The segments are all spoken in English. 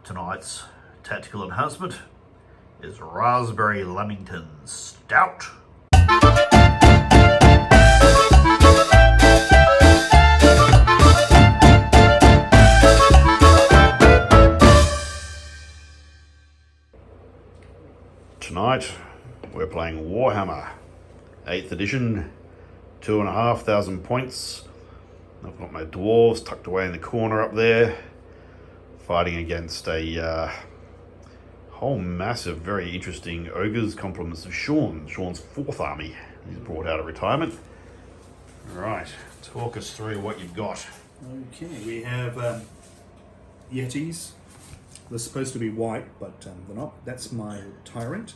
Tonight's tactical enhancement is Raspberry Lamington Stout. Tonight we're playing Warhammer 8th edition, 2,500 points. I've got my dwarves tucked away in the corner up there, fighting against a whole massive, very interesting ogres, compliments of Shaun, Shaun's 4th army. He's brought out of retirement. Right, talk us through what you've got. Okay, we have Yetis. They're supposed to be white, but they're not. That's my tyrant.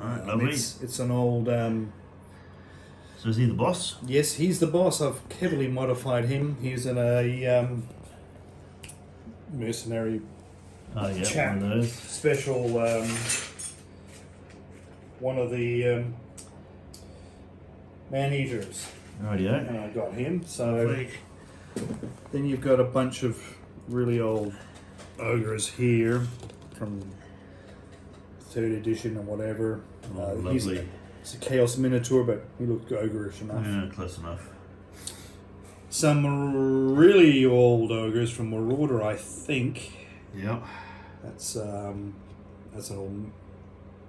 Alright, lovely. It's an old... So is he the boss? Yes, he's the boss. I've heavily modified him. He's in a mercenary chap. One of those. Special, one of the man-eaters. Rightio. And I got him. So then you've got a bunch of really old ogres here from 3rd edition or whatever. Lovely. It's a Chaos Minotaur, but he looked ogreish enough. Yeah, close enough. Some really old ogres from Marauder, I think. Yep. That's an old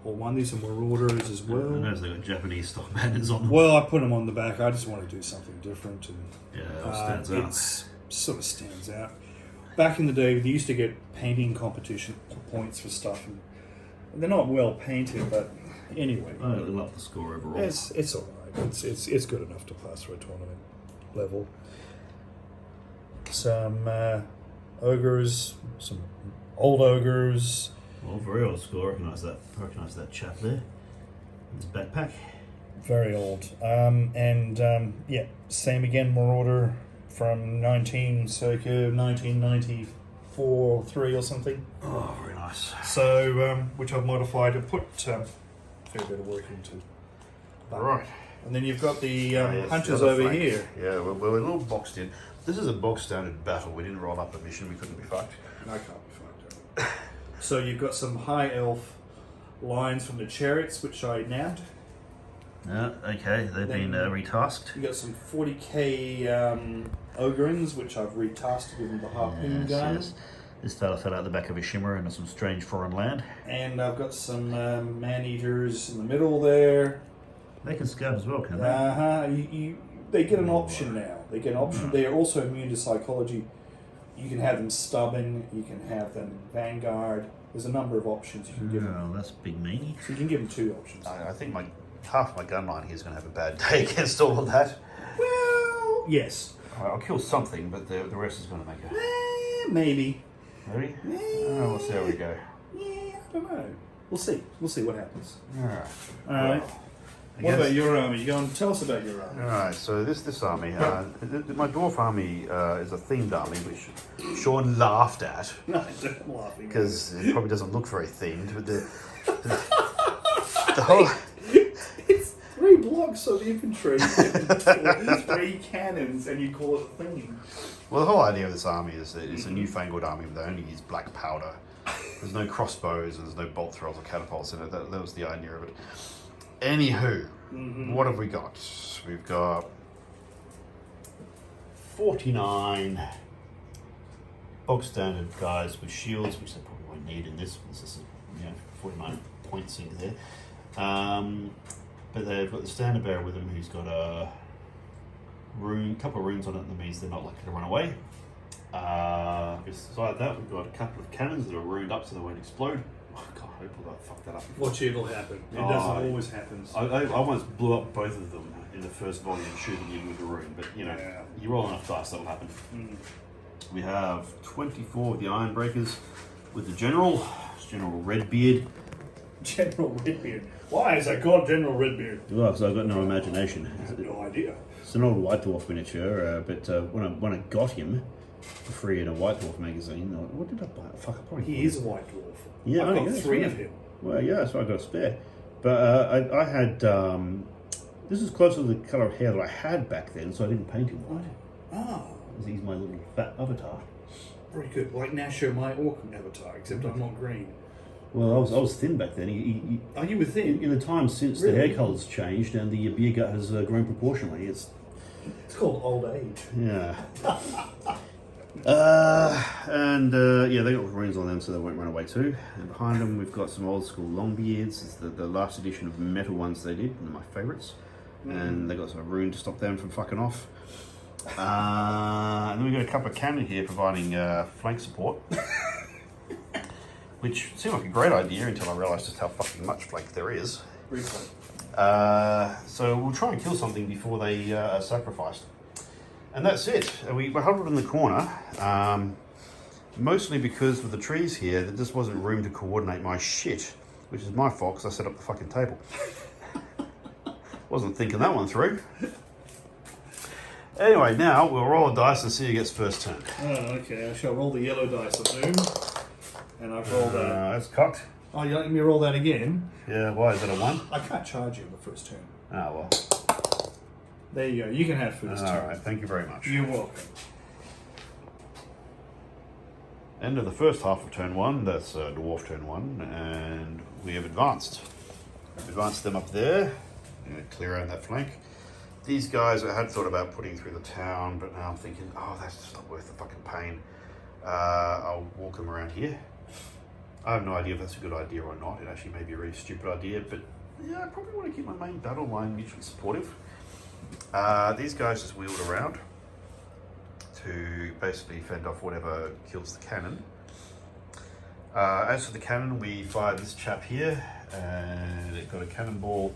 one. These are Marauders as well. I noticed they got Japanese style banners on them. Well, I put them on the back. I just want to do something different, and Yeah, it stands out. It sort of stands out. Back in the day, they used to get painting competition points for stuff, and they're not well painted, but anyway, I love the score overall. it's all right. It's good enough to pass through a tournament level. Some ogres, some old ogres. Well, very old score. I recognise that chap there. His backpack. Very old. Yeah, same again, Marauder from circa 1994, 3 or something. Oh, very nice. So, which I've modified and put a fair bit of work into. Right. And then you've got the Yes, hunters the other over flank. here. Yeah, we're a little boxed in. This is a bog standard battle. We didn't roll up a mission. We couldn't be fucked. I can't be fucked. So you've got some high elf lines from the chariots, which I nabbed. Yeah, okay. They've been retasked. You got some 40k ogrins, which I've retasked with the harpoon gun. Yes. This fella fell out the back of a shimmer into some strange foreign land. And I've got some man-eaters in the middle there. They can scout as well, can they? They get an option now. They get an option. They are also immune to psychology. You can have them stubborn. You can have them vanguard. There's a number of options you can give them. Oh, that's big meanie. So you can give them 2 options. I think half my gun line here is going to have a bad day against all of that. Well, yes. I'll kill something, but the rest is going to make a... Maybe. Maybe? Oh, we'll see how we go. Yeah, I don't know. We'll see. We'll see what happens. Alright. All right. What about your army? You go and tell us about your army. Alright, so this army, my dwarf army is a themed army, which Shaun laughed at. No, I'm laughing. Because it probably doesn't look very themed, but the whole... It's 3 blocks of infantry, 3 cannons, and you call it a theme. Well, the whole idea of this army is that it's a newfangled army, but they only use black powder. There's no crossbows, and there's no bolt throwers or catapults in it. That was the idea of it. Anywho, what have we got? We've got 49 bog standard guys with shields, which they probably won't need in this. This is 49 point sink there. But they've got the standard bearer with them, who's got a couple of runes on it. That means they're not likely to run away. Beside that, we've got a couple of cannons that are ruined up so they won't explode. Oh God, I hope I don't fuck that up. Watch, it'll happen. It doesn't always happen. I almost blew up both of them in the first volume shooting in with the rune, but you roll enough dice, that'll happen. We have 24 of the Iron Breakers with the General. It's General Redbeard. General Redbeard. Why is that called General Redbeard? Well, because I've got no imagination. I have no idea. It's an old White Dwarf miniature, but when I got him for free in a White Dwarf magazine, what did I buy? Fuck, I probably He is a White Dwarf. Yeah, I've got 3 of him. Well, yeah, so I got a spare. But I had this is close to the colour of hair that I had back then, so I didn't paint him white. Oh. He's my little fat avatar. Very good. Like Nasher, my Orc avatar, except I'm not green. Well, I was thin back then. Oh, you were thin? In the time since Really? the hair colour's changed and the beer gut has grown proportionally, It's called old age. yeah. Yeah, they got runes on them so they won't run away too. And behind them we've got some old school long beards. It's the last edition of metal ones they did, one of my favourites. And they got some rune to stop them from fucking off. And then we've got a couple of cannon here providing flank support. Which seemed like a great idea until I realised just how fucking much flank there is. Briefly. So we'll try and kill something before they are sacrificed. And that's it. We're huddled in the corner, mostly because with the trees here, there just wasn't room to coordinate my shit, which is my fault because I set up the fucking table. Wasn't thinking that one through. Anyway, now we'll roll a dice and see who gets first turn. Oh, okay. I shall roll the yellow dice of doom. And I've rolled that. That's cocked. Oh, you let me roll that again? Yeah, why is that a 1? I can't charge you on the first turn. Ah, well. There you go. You can have first turn. Alright, thank you very much. You're welcome. End of the first half of turn 1, that's dwarf turn 1, and we have advanced. I've advanced them up there, clear out that flank. These guys I had thought about putting through the town, but now I'm thinking, oh, that's just not worth the fucking pain. I'll walk them around here. I have no idea if that's a good idea or not. It actually may be a really stupid idea, but yeah, I probably want to keep my main battle line mutually supportive. These guys just wheeled around to basically fend off whatever kills the cannon. As for the cannon, we fired this chap here, and it got a cannonball.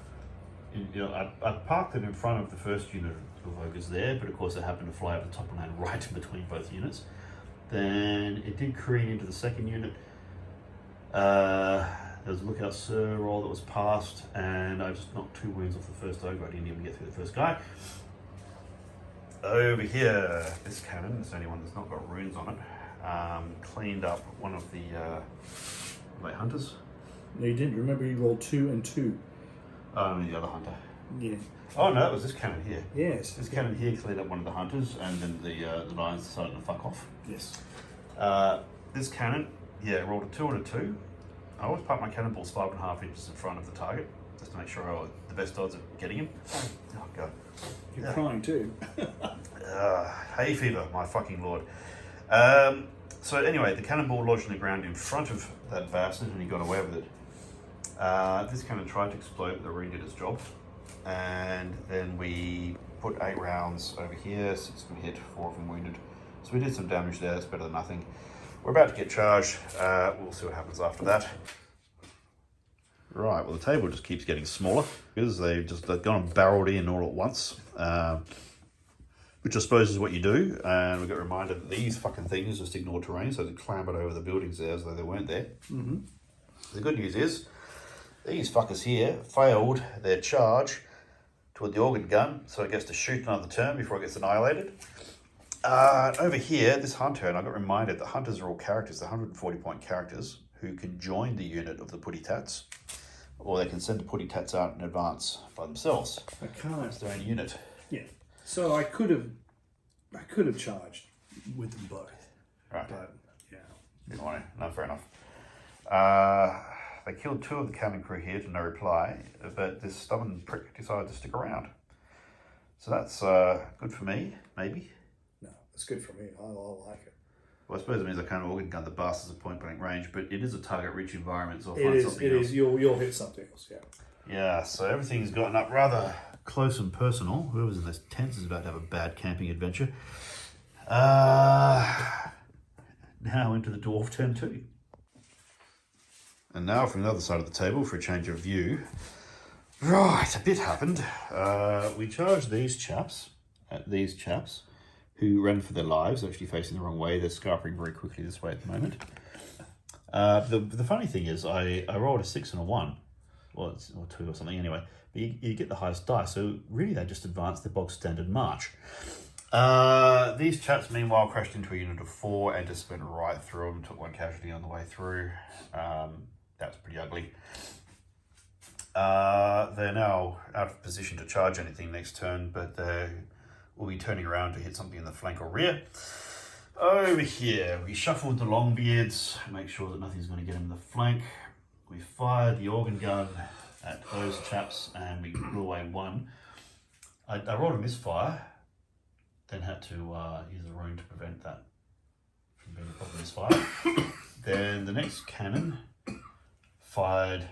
I parked it in front of the first unit of ogres there, but of course it happened to fly over the top and land right in between both units. Then it did careen into the second unit. There was a lookout sir roll that was passed, and I just knocked 2 wounds off the first ogre. I didn't even get through the first guy. Over here, this cannon, it's the only one that's not got runes on it, cleaned up one of the late hunters. No, you didn't. Remember you rolled 2 and 2. Oh, the other hunter. Yeah. Oh no, it was this cannon here. Yes. This cannon here cleared up one of the hunters, and then the lions decided to fuck off. Yes. This cannon, yeah, rolled a 2 and a 2. I always park my cannonballs 5.5 inches in front of the target, just to make sure I got the best odds of getting him. Oh god. You're crying too. Hay fever, my fucking lord. So anyway, the cannonball lodged in the ground in front of that bastard, and he got away with it. This cannon tried to explode, but the rune did its job. And then we put 8 rounds over here, 6 of them hit, 4 of them wounded. So we did some damage there, that's better than nothing. We're about to get charged, we'll see what happens after that. Right, well the table just keeps getting smaller because they've gone and barreled in all at once, which I suppose is what you do. And we got reminded that these fucking things just ignore terrain, so they clambered over the buildings there as though they weren't there. Mm-hmm. The good news is, these fuckers here failed their charge toward the organ gun, so it gets to shoot another turn before it gets annihilated. Over here, this hunter, and I got reminded that hunters are all characters, they're 140 point characters who can join the unit of the putty tats, or they can send the putty tats out in advance by themselves. I can't. It's their own unit. Yeah. So I could have charged with them both. Right. But yeah. Good morning. No, fair enough. They killed 2 of the cabin crew here to no reply, but this stubborn prick decided to stick around. So that's good for me, maybe. No, it's good for me. I like it. Well, I suppose it means I can't organ gun the bastards at point blank range, but it is a target-rich environment, so I'll find something else. It is. You'll hit something else, yeah. Yeah, so everything's gotten up rather close and personal. Whoever's in those tents is about to have a bad camping adventure. Now into the dwarf turn 2. And now from the other side of the table for a change of view. Right, a bit happened. We charged these chaps, who ran for their lives, actually facing the wrong way. They're scarpering very quickly this way at the moment. The funny thing is, I rolled a 6 and a 1, or 2 or something anyway, but you get the highest dice, so really they just advanced the bog standard march. These chaps meanwhile crashed into a unit of 4 and just went right through them, took 1 casualty on the way through. That was pretty ugly. They're now out of position to charge anything next turn, but they will be turning around to hit something in the flank or rear. Over here, we shuffled the Longbeards, make sure that nothing's going to get him in the flank. We fired the organ gun at those chaps and we blew away one. I rolled a misfire, then had to use the rune to prevent that from being a proper misfire. Then the next cannon fired,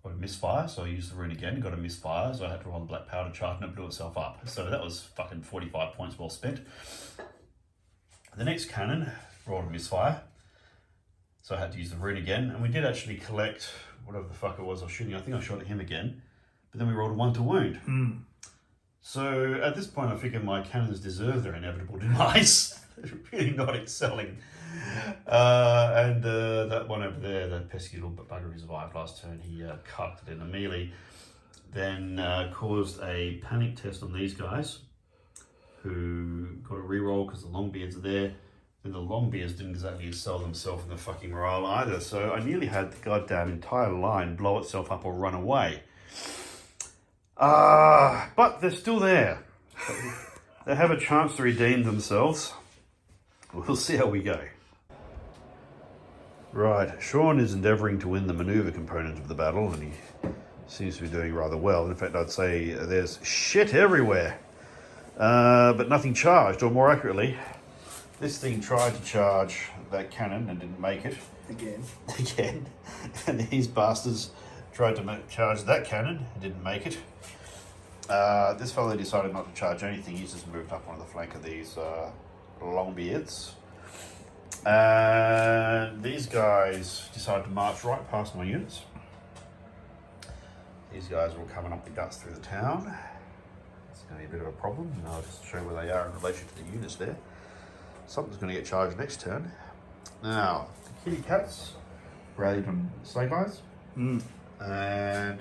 got a misfire, so I used the rune again, got a misfire, so I had to roll the black powder charge and it blew itself up. So that was fucking 45 points well spent. The next cannon rolled a misfire, so I had to use the rune again, and we did actually collect whatever the fuck it was I was shooting. I think I shot at him again, but then we rolled a 1 to wound. So at this point I figured my cannons deserve their inevitable demise. They're really not excelling. And that one over there, the pesky little bugger who survived last turn, he cucked it in a melee, then caused a panic test on these guys, who got a reroll because the Longbeards are there. Then the Longbeards didn't exactly sell themselves in the fucking morale either, so I nearly had the goddamn entire line blow itself up or run away. But they're still there. They have a chance to redeem themselves. We'll see how we go. Right, Shaun is endeavouring to win the manoeuvre component of the battle, and he seems to be doing rather well. In fact, I'd say there's shit everywhere. But nothing charged, or more accurately, this thing tried to charge that cannon and didn't make it. Again. And these bastards tried to charge that cannon and didn't make it. This fellow decided not to charge anything. He's just moved up on the flank of these Longbeards. And these guys decided to march right past my units. These guys were coming up the guts through the town. It's going to be a bit of a problem, and I'll just show where they are in relation to the units there. Something's going to get charged next turn. Now, the kitty cats rallied on sleigh guys, and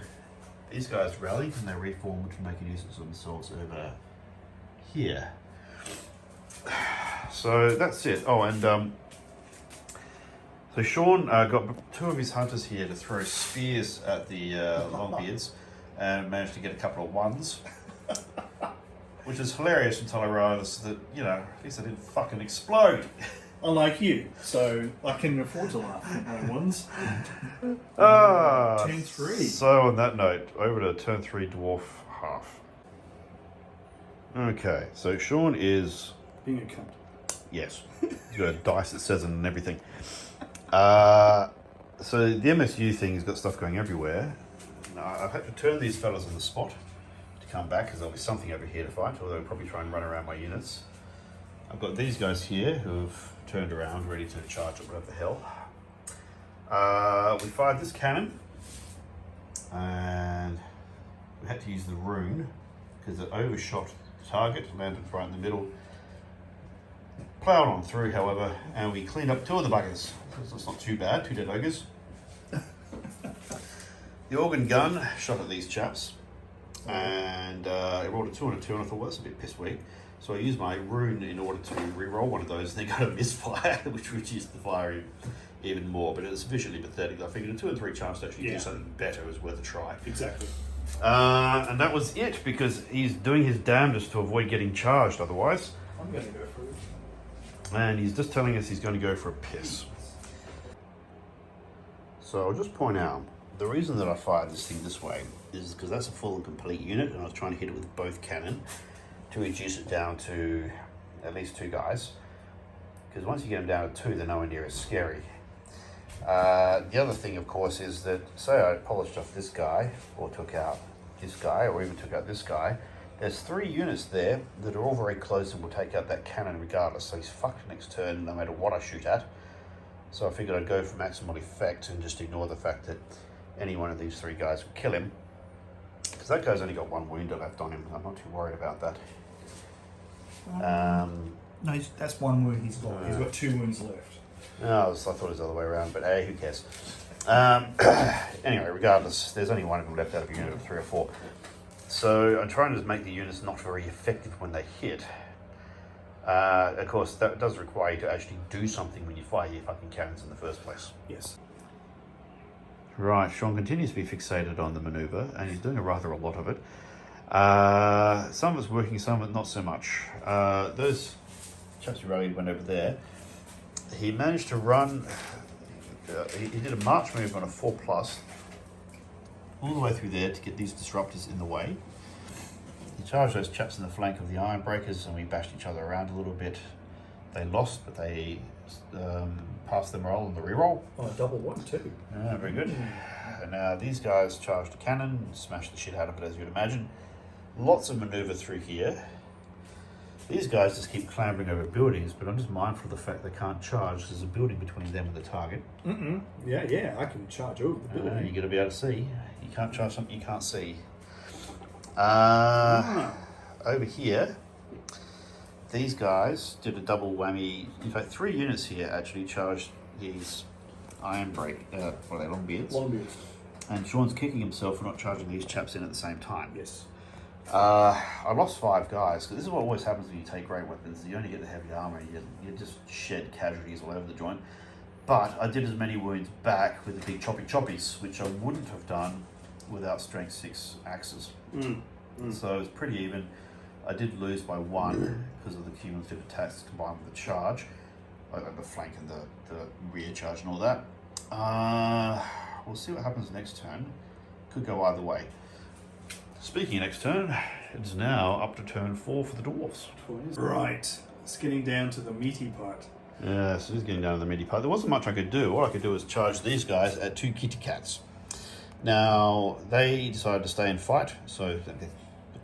these guys rallied and they reformed to make a nuisance of themselves over here. So that's it. Oh, and so Shaun got 2 of his hunters here to throw spears at the Longbeards and managed to get a couple of ones. Which is hilarious until I realised that, you know, at least I didn't fucking explode. Unlike you, so I can afford to laugh at my ones. Turn 3. So on that note, over to turn 3 dwarf half. Okay, so Shaun is... being a cunt. Yes. He's got a dice that says it and everything. So the MSU thing's got stuff going everywhere. Now, I've had to turn these fellas on the spot come back because there'll be something over here to fight, although they'll probably try and run around my units. I've got these guys here who've turned around ready to charge at whatever the hell. We fired this cannon and we had to use the rune because it overshot the target, landed right in the middle, ploughed on through however, and we cleaned up 2 of the buggers. So it's not too bad, 2 dead ogres. The organ gun shot at these chaps. And it rolled a 2 and a 2, and I thought, well, that's a bit piss weak. So I used my rune in order to re-roll one of those, and they got a misfire, which reduced the fire even more. But it was visually pathetic. I figured a 2 and 3 chance to actually do something better was worth a try. Exactly. And that was it, because he's doing his damnedest to avoid getting charged otherwise. I'm going to go for it. And he's just telling us he's going to go for a piss. So I'll just point out, the reason that I fired this thing this way is because that's a full and complete unit, and I was trying to hit it with both cannon to reduce it down to at least 2 guys. Because once you get them down to 2, they're nowhere near as scary. The other thing, of course, is that say I polished off this guy, or took out this guy, or even took out this guy, there's 3 units there that are all very close and will take out that cannon regardless. So he's fucked next turn no matter what I shoot at. So I figured I'd go for maximal effect and just ignore the fact that any one of these 3 guys would kill him. Because that guy's only got 1 wound left on him. I'm not too worried about that. No, that's 1 wound he's got. He's got 2 wounds left. No, I thought it was the other way around, but hey, who cares? Anyway, regardless, there's only 1 of them left out of a unit of 3 or 4. So I'm trying to make the units not very effective when they hit. Of course, that does require you to actually do something when you fire your fucking cannons in the first place. Yes. Right, Shaun continues to be fixated on the manoeuvre, and he's doing a lot of it. Some of it's working, some of it not so much. Those chaps who rallied went over there. He managed to run, he did a march move on a 4+, all the way through there to get these disruptors in the way. He charged those chaps in the flank of the iron breakers and we bashed each other around a little bit. They lost, but they passed their roll on the reroll. Oh, a double one too. Yeah, very good. And now these guys charged a cannon, smashed the shit out of it, as you'd imagine. Lots of manoeuvre through here. These guys just keep clambering over buildings, but I'm just mindful of the fact they can't charge because there's a building between them and the target. Yeah, I can charge over the building. You've got to be able to see. You can't charge something you can't see. Over here, these guys did a double whammy. In fact, 3 units here actually charged these iron break, what are they, long beards? Long beards. And Shaun's kicking himself for not charging these chaps in at the same time. Yes. I lost 5 guys, because this is what always happens when you take great weapons. You only get the heavy armor, you just shed casualties all over the joint. But I did as many wounds back with the big choppies, which I wouldn't have done without strength 6 axes. So it was pretty even. I did lose by 1 because of the cumulative attacks combined with the charge, like the flank and the rear charge and all that. We'll see what happens next turn. Could go either way. Speaking of next turn, it's now up to turn 4 for the dwarfs. Right, it's getting down to the meaty part. Yeah, so it's getting down to the meaty part. There wasn't much I could do. All I could do was charge these guys at 2 kitty cats. Now, they decided to stay and fight, so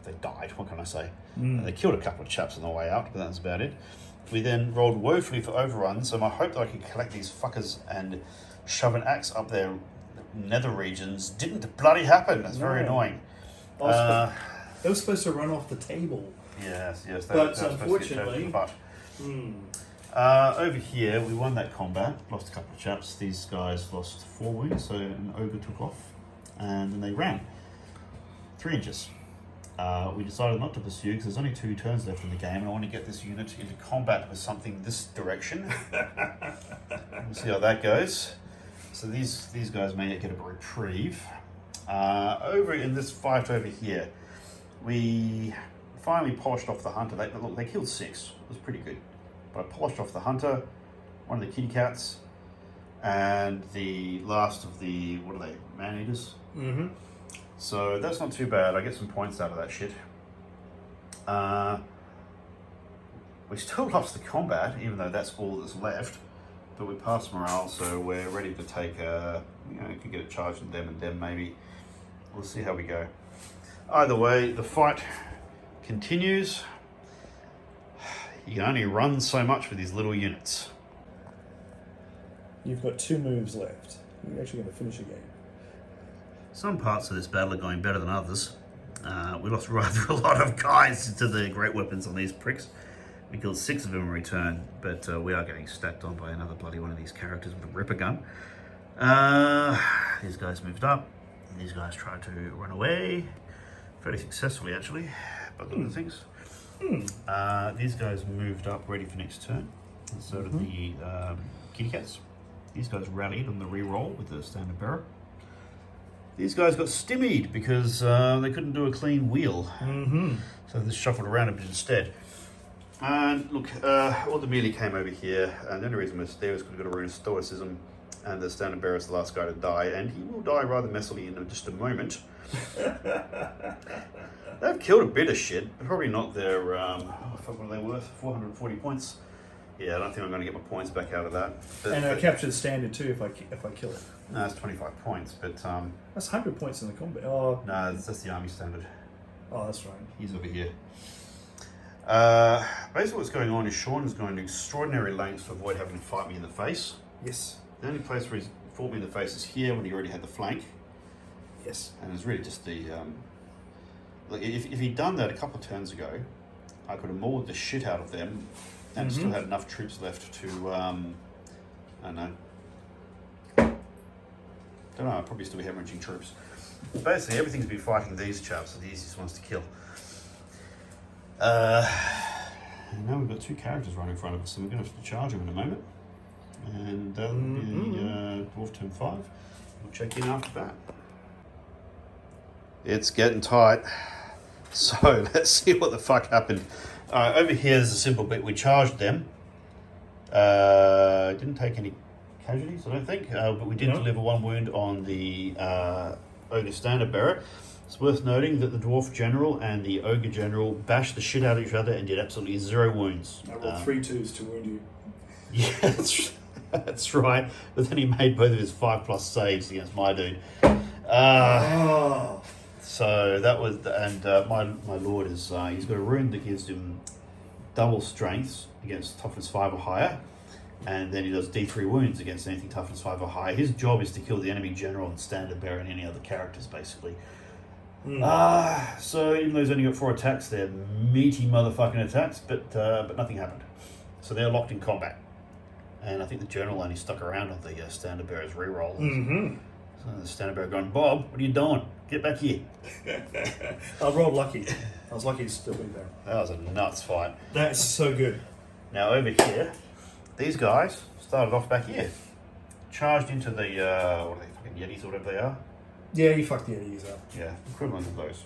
they died, what can I say? They killed a couple of chaps on the way out, but that's about it. We then rolled woefully for overruns, so I hope that I could collect these fuckers and shove an axe up their nether regions. Didn't bloody happen. That's very annoying. They were supposed to run off the table. Yes. But they unfortunately... over here, we won that combat, lost a couple of chaps. These guys lost 4 wounds, so an ogre took off, and then they ran 3 inches. We decided not to pursue because there's only 2 turns left in the game, and I want to get this unit into combat with something this direction. We'll see how that goes. So these guys may get a reprieve. Over in this fight over here, we finally polished off the hunter. They killed 6. It was pretty good. But I polished off the hunter, one of the kitty cats, and the last of the, what are they, man-eaters? So that's not too bad. I get some points out of that shit. We still lost the combat, even though that's all that's left. But we passed morale, so we're ready to take could get a charge in them and them maybe. We'll see how we go. Either way, the fight continues. You can only run so much with these little units. You've got 2 moves left. You're actually going to finish a game. Some parts of this battle are going better than others. We lost rather a lot of guys to the great weapons on these pricks. We killed 6 of them in return, but we are getting stacked on by another bloody one of these characters with a ripper gun. These guys moved up. And these guys tried to run away. Fairly successfully, actually, by the look of things. These guys moved up, ready for next turn. And so did the kitty cats. These guys rallied on the re-roll with the standard bearer. These guys got stymied because they couldn't do a clean wheel. So they shuffled around a bit instead. And look, all the melee came over here, and the only reason we're there is because we've got a rune of stoicism, and the standard bearer is the last guy to die, and he will die rather messily in just a moment. They've killed a bit of shit. Probably not their, what are they worth? 440 points. Yeah, I don't think I'm going to get my points back out of that. And I capture the standard too if I kill it. No, it's 25 points, but... that's 100 points in the combat. Oh, no, that's the army standard. Oh, that's right. He's over here. Basically what's going on is Shaun is going to extraordinary lengths to avoid having to fight me in the face. Yes. The only place where he's fought me in the face is here when he already had the flank. Yes. And it's really just the... like if he'd done that a couple of turns ago, I could have mauled the shit out of them and still had enough troops left to... I don't know. I'd probably still be hemorrhaging troops. Basically, everything's been fighting these chaps, are the easiest ones to kill. And now we've got 2 characters right in front of us, so we're going to have to charge them in a moment. And that'll be Dwarf turn 5. We'll check in after that. It's getting tight. So let's see what the fuck happened. Over here there's a simple bit. We charged them. Didn't take any casualties, I don't think, but we did deliver 1 wound on the Ogre Standard Bearer. It's worth noting that the Dwarf General and the Ogre General bashed the shit out of each other and did absolutely 0 wounds. I rolled 3 2s to wound you. Yeah, that's right. But then he made both of his 5+ saves against my dude. So that was, and my lord is, he's got a rune that gives him double strengths against toughness 5 or higher, and then he does D3 wounds against anything toughness 5 or higher. His job is to kill the enemy general and standard bearer and any other characters, basically. So even though he's only got 4 attacks, they're meaty motherfucking attacks, but nothing happened. So they're locked in combat. And I think the general only stuck around on the standard bearer's reroll. So the standard bearer going, Bob, what are you doing? Get back here. I rolled lucky. I was lucky to still be there. That was a nuts fight. That's so good. Now over here, these guys started off back here. Charged into the, what are they, fucking Yetis or whatever they are? Yeah, you fucked the Yetis up. Yeah, equivalent of those.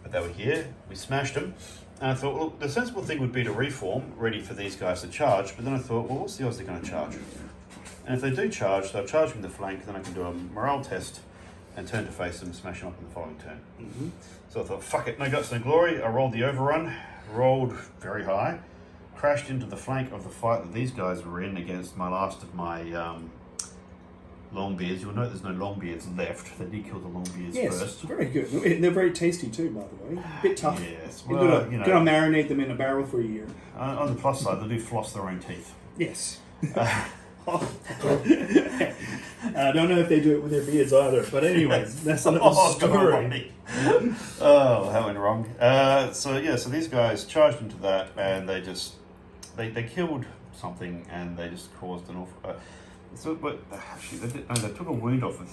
But they were here, we smashed them. And I thought, well, the sensible thing would be to reform, ready for these guys to charge. But then I thought, well, what's the odds they're going to charge? And if they do charge, they'll charge from the flank, then I can do a morale test and turn to face them, smash them up in the following turn. So I thought, fuck it, no guts, no glory. I rolled the overrun, rolled very high, crashed into the flank of the fight that these guys were in against my last of my longbeards. You'll note there's no longbeards left. They did kill the longbeards first. Very good. They're very tasty too, by the way. A bit tough. Yes, You're well, gonna marinate them in a barrel for a year. On the plus side, they do floss their own teeth. Yes. I don't know if they do it with their beards either, but anyways, that's another story. That went wrong. So these guys charged into that, and they just they killed something, and they just caused an awful. But actually, they took a wound off of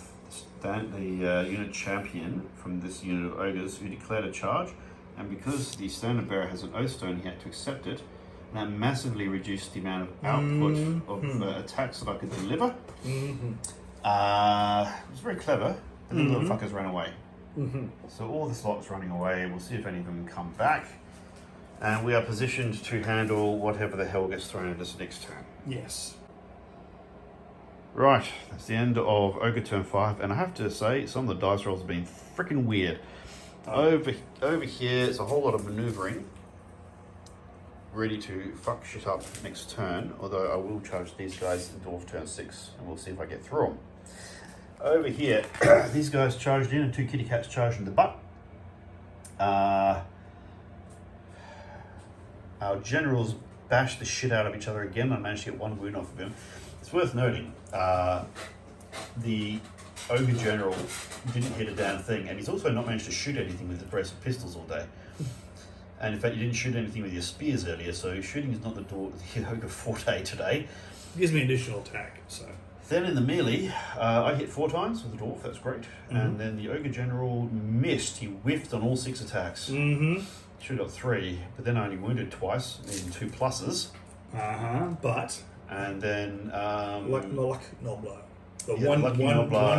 the unit champion from this unit of ogres who declared a charge, and because the standard bearer has an oath stone, he had to accept it. That massively reduced the amount of output of attacks that I could deliver. It was very clever, but the little fuckers ran away. So all this lot was running away. We'll see if any of them come back. And we are positioned to handle whatever the hell gets thrown at us next turn. Yes. Right, that's the end of Ogre turn 5. And I have to say, some of the dice rolls have been freaking weird. Over here, it's a whole lot of manoeuvring. Ready to fuck shit up next turn, although I will charge these guys in Dwarf turn 6, and we'll see if I get through them. Over here, these guys charged in, and 2 kitty cats charged in the butt. Our generals bashed the shit out of each other again. I managed to get 1 wound off of him. It's worth noting, the Ogre General didn't hit a damn thing, and he's also not managed to shoot anything with the brace of pistols all day. And in fact, you didn't shoot anything with your spears earlier, so shooting is not the Ogre forte today. It gives me additional attack, so. Then in the melee, I hit 4 times with the dwarf, that's great. And then the Ogre General missed, he whiffed on all 6 attacks. Should have got 3, but then I only wounded twice, needing 2 pluses. But. And then... luck Nobler. Lucky one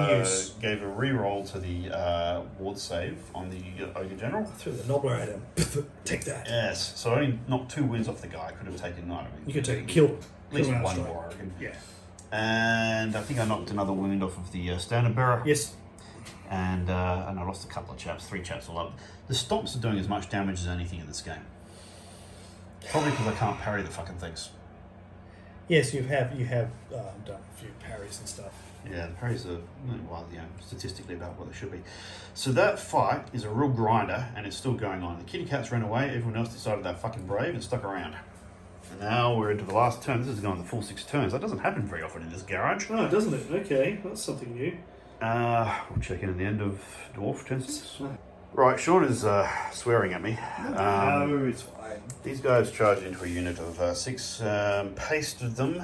use. Gave a reroll to the ward save on the Ogre General. Threw the Nobler at him. Take that. Yes, so I only knocked 2 wins off the guy. I could have taken 9. You could take a kill. At least 1 more, I reckon. Yeah. And I think I knocked another wound off of the standard bearer. Yes. And I lost a couple of chaps, 3 chaps all up. The stomps are doing as much damage as anything in this game. Probably because I can't parry the fucking things. Yes, you have done a few parries and stuff. Yeah, the parries are statistically about what they should be. So that fight is a real grinder, and it's still going on. The kitty cats ran away. Everyone else decided they're fucking brave and stuck around. And now we're into the last turn. This is going the full 6 turns. That doesn't happen very often in this garage. Oh, doesn't it? Okay, that's something new. We'll check in at the end of Dwarf turn 6. Right, Shaun is swearing at me. No, it's fine. These guys charged into a unit of 6, pasted them.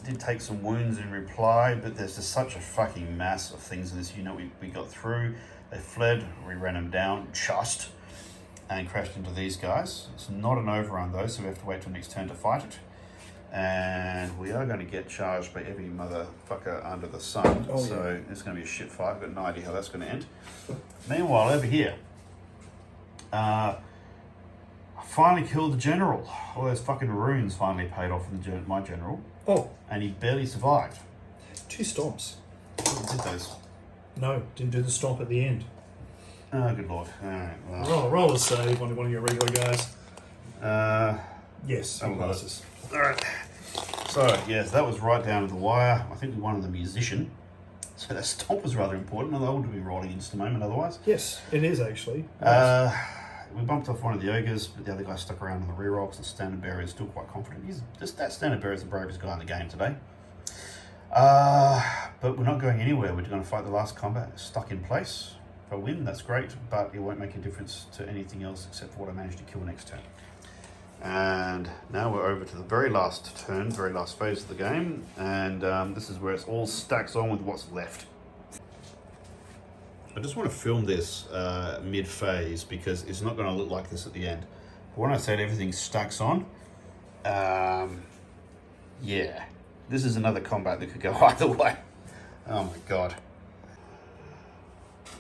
Did take some wounds in reply, but there's just such a fucking mass of things in this unit we got through. They fled, we ran them down just, and crashed into these guys. It's not an overrun though, so we have to wait till next turn to fight it. And we are going to get charged by every motherfucker under the sun. So it's going to be a shit fight. I've got no idea how that's going to end. Meanwhile, over here, I finally killed the general. All those fucking runes finally paid off in my general. Oh, And he barely survived. 2 stomps. He did those. No, didn't do the stomp at the end. Oh, good lord. Alright, well. Roll a save on one of your regular guys. Yes, Oh, glasses. Alright. So, yes, that was right down to the wire. I think we won on the musician. So that stomp was rather important. I would be rolling in just a moment otherwise. Yes, it is actually. We bumped off one of the ogres, but the other guy stuck around on the reroll because the standard bearer is still quite confident. That standard bearer is the bravest guy in the game today. But we're not going anywhere. We're going to fight the last combat. Stuck in place. If I win, that's great, but it won't make a difference to anything else except for what I manage to kill next turn. And now we're over to the very last turn, very last phase of the game, and this is where it's all stacks on with what's left. I just want to film this mid-phase because it's not going to look like this at the end. But when I said everything stacks on, yeah, this is another combat that could go either way. Oh my god.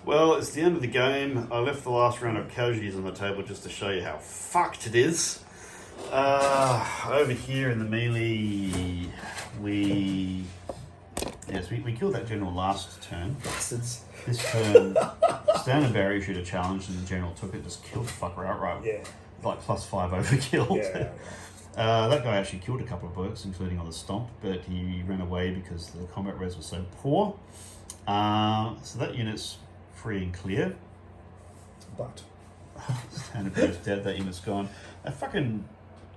Well, it's the end of the game. I left the last round of casualties on the table just to show you how fucked it is. Over here in the melee, we killed that general last turn. Bastards. This turn, standard barrier issued a challenge and the general took it, just killed the fucker outright. Yeah. Like +5 overkill. Yeah. That guy actually killed a couple of blokes, including on the stomp, but he ran away because the combat res was so poor. So that unit's free and clear. But Standard barrier's dead, that unit's gone. That fucking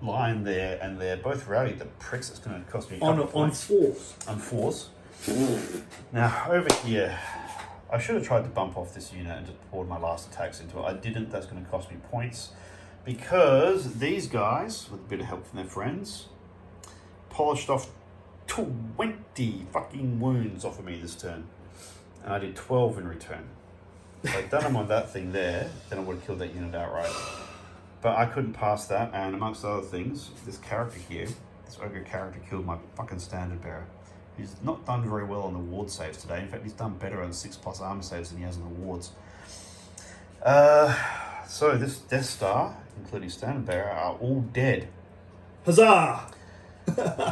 line there and there, both rowdy, the pricks, it's going to cost me a couple of points. On fours. Now, over here, I should have tried to bump off this unit and just poured my last attacks into it. I didn't. That's going to cost me points because these guys, with a bit of help from their friends, polished off 20 fucking wounds off of me this turn. And I did 12 in return. If I'd done them on that thing there, then I would have killed that unit outright. But I couldn't pass that, and amongst other things, this character here, this ogre character killed my fucking standard bearer. He's not done very well on the ward saves today. In fact, he's done better on 6+ armor saves than he has on the wards. So this Death Star, including standard bearer, are all dead. huzzah!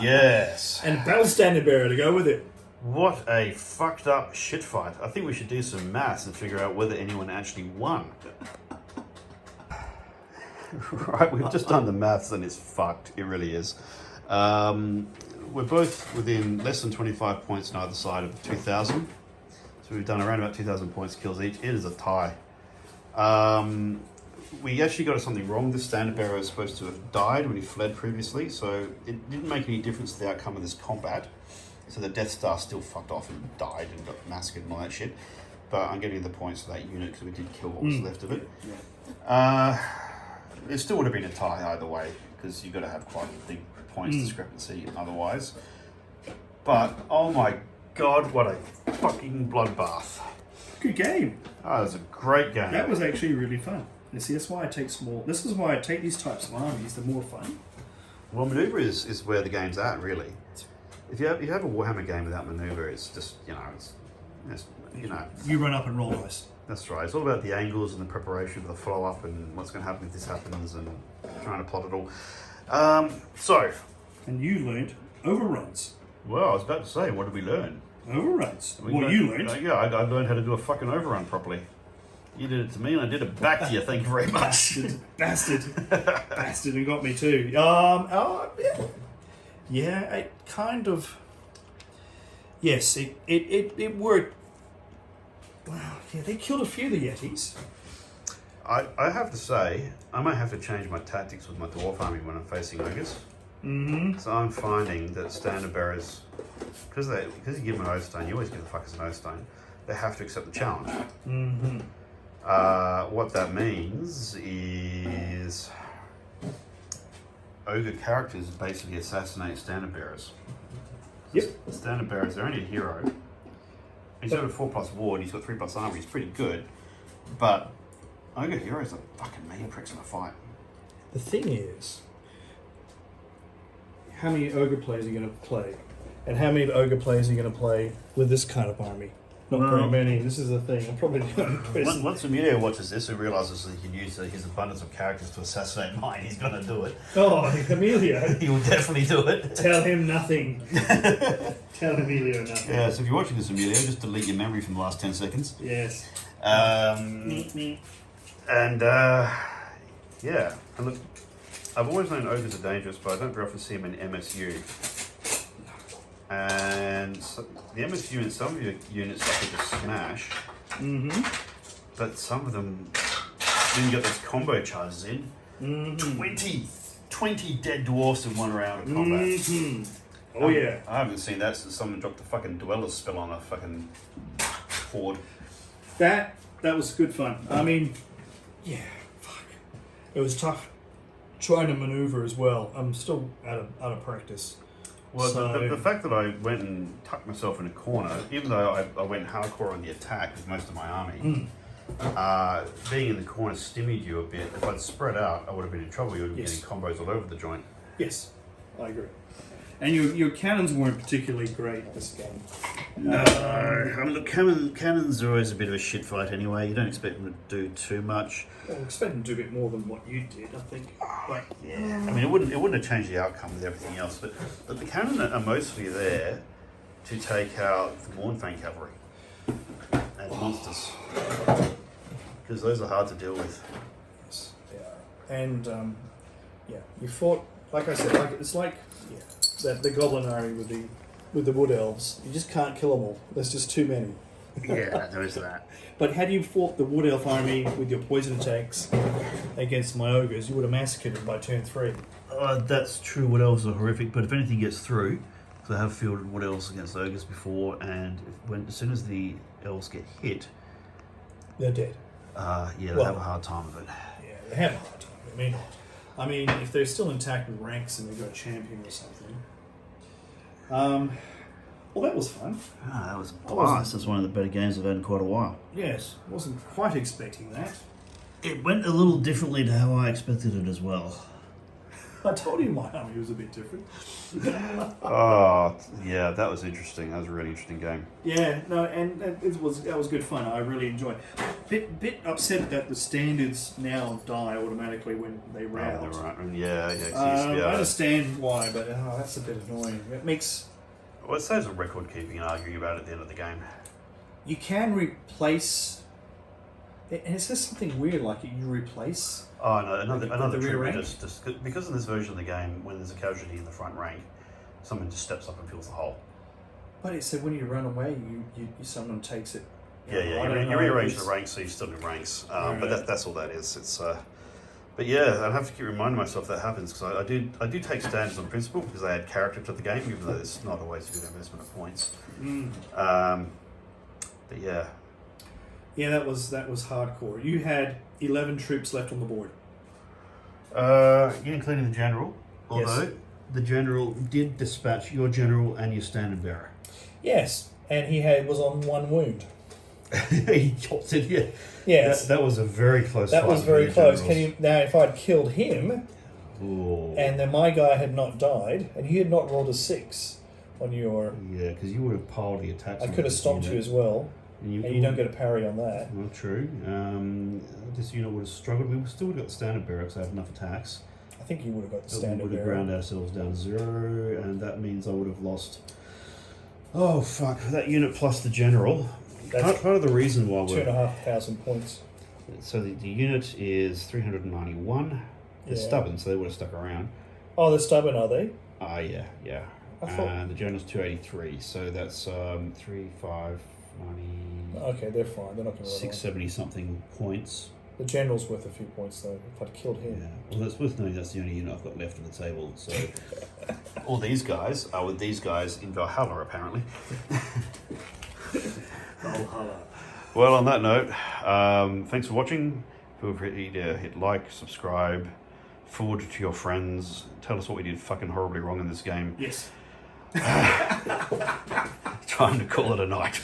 Yes. And battle standard bearer to go with it. What a fucked up shit fight. I think we should do some maths and figure out whether anyone actually won. Right, we've just done the maths and it's fucked. It really is. We're both within less than 25 points on either side of 2,000. So we've done around about 2,000 points kills each. It is a tie. We actually got something wrong. The standard bearer is supposed to have died when he fled previously, so it didn't make any difference to the outcome of this combat. So the Death Star still fucked off and died and got massacred and all that shit. But I'm getting the points for that unit because we did kill what was left of it. It still would have been a tie either way because you've got to have quite a big points discrepancy otherwise. But oh my god, what a fucking bloodbath! Good game. Oh, it was a great game. That was actually really fun. You see, that's why I take this is why I take these types of armies. They're more fun. Well, maneuver is where the game's at, really. If you have a Warhammer game without maneuver, it's just You run up and roll dice. That's right. It's all about the angles and the preparation for the follow up and what's going to happen if this happens and trying to plot it all. And you learned overruns. Well, I was about to say, what did we learn? Overruns. You learned. Yeah, I learned how to do a fucking overrun properly. You did it to me and I did it back to you. Thank you very much. Bastard. Bastard, and got me too. Yeah, it kind of. Yes, it worked. Wow, yeah, they killed a few of the Yetis. I have to say, I might have to change my tactics with my dwarf army when I'm facing ogres. Mm-hmm. So I'm finding that standard bearers, because you give them an oath stone, you always give the fuckers an oath stone, they have to accept the challenge. Mm-hmm. What that means is ogre characters basically assassinate standard bearers. Yep. Standard bearers, they're only a hero. He's got a 4+ ward, he's got 3+ armor, he's pretty good. But ogre heroes are fucking mean pricks in a fight. The thing is, how many ogre players are you going to play? And how many ogre players are you going to play with this kind of army? not very many. This is the thing. I'm probably the only person. Once Emilio watches this and realizes that he can use his abundance of characters to assassinate mine, he's going to do it. Oh, Emilio. He will definitely do it. Tell him nothing. Tell Emilio nothing. Yeah, so if you're watching this, Emilio, just delete your memory from the last 10 seconds. Yes. Yeah. And look, I've always known ogres are dangerous, but I don't very often see them in MSU. And so the MSU in some of your units I could just smash. But some of them didn't get those combo charges in. 20 dead dwarfs in one round of combat. Oh yeah. I haven't seen that since someone dropped a fucking dweller's spell on a fucking horde. That was good fun. I mean, yeah, fuck. It was tough trying to maneuver as well. I'm still out of practice. Well, So- the fact that I went and tucked myself in a corner, even though I went hardcore on the attack with most of my army, being in the corner stymied you a bit. If I'd spread out, I would have been in trouble. You would have been Yes. getting combos all over the joint. Yes, I agree. And your cannons weren't particularly great this game. No, I mean, look, cannons are always a bit of a shit fight anyway. You don't expect them to do too much. Well, I expect them to do a bit more than what you did, I think. Like, Yeah, I mean, it wouldn't have changed the outcome with everything else, but the cannon are mostly there to take out the Mournfang cavalry and monsters, because those are hard to deal with. yes, they are. And yeah, you fought, like I said, it's like the Goblin army with the Wood Elves. You just can't kill them all. There's just too many. Yeah, there is that. But had you fought the Wood Elf army with your poison attacks against my ogres, you would have massacred them by turn 3. That's true. Wood elves are horrific, but if anything gets through, because I have fielded wood elves against ogres before, and as soon as the elves get hit, They're dead. they Well- have a hard time of it. Yeah, they have a hard time. I mean, if they're still intact with ranks and they've got a champion or something. Well, that was fun. That was a blast. That's one of the better games I've had in quite a while. Yes, wasn't quite expecting that. It went a little differently to how I expected it as well. I told you my army was a bit different. Oh, yeah, that was interesting. That was a really interesting game. Yeah, no, and that was good fun. I really enjoyed it. Bit upset that the standards now die automatically when they rout. Oh, right. Yeah. I understand why, but that's a bit annoying. It makes... Well, it saves a record keeping and arguing about it at the end of the game. You can replace... And it says something weird, like you replace... Oh, no, another the rear trick. rank? Just, because in this version of the game, when there's a casualty in the front rank, someone just steps up and fills the hole. But it said when you run away, someone takes it. You rearrange the ranks so you're still in ranks. But that's all that is. It's but yeah, I have to keep reminding myself that happens, because I do take standards on principle, because they add character to the game, even though it's not always a good investment of points. But yeah. Yeah, that was hardcore. You had 11 troops left on the board. Including the general. Although the general did dispatch your general and your standard bearer. Yes, and he was on 1 wound. He chopped it, yeah. Yes, That was a very close fight. that was very close. Now, if I'd killed him, Ooh. and then my guy had not died, and you had not rolled a 6 on your... Yeah, because you would have piled the attacks. I could have stopped you as well, and you don't get a parry on that. Not true. This unit would have struggled. We still would have got the standard bearer because I had enough attacks. I think you would have got the But standard we would have bearer. ground ourselves down 0, and that means I would have lost... Oh, fuck. That unit plus the general. That's Part of the reason why we're... 2,500 points. So the unit is 391. They're Yeah. stubborn, so they would have stuck around. Oh, they're stubborn, are they? Yeah. I thought- And the general's 283, so that's 3, 5, 90, Okay, they're fine. They're not going to 670 something points. The general's worth a few points, though. If I'd killed him. Yeah. Well, that's worth knowing that's the only unit I've got left on the table. So all these guys are with these guys in Valhalla, apparently. Valhalla. Well, on that note, thanks for watching. Feel free to hit like, subscribe, forward to your friends. Tell us what we did fucking horribly wrong in this game. Yes. Time to call it a night.